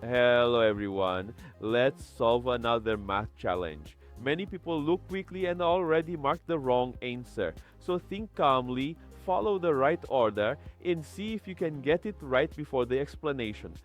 Hello everyone, let's solve another math challenge. Many people look quickly and already mark the wrong answer. So think calmly, follow the right order, and see if you can get it right before the explanation.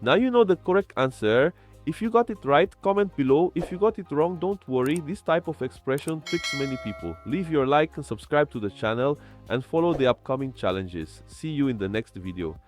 Now you know the correct answer. If you got it right, comment below. If you got it wrong, don't worry. This type of expression tricks many people. Leave your like and subscribe to the channel and follow the upcoming challenges. See you in the next video.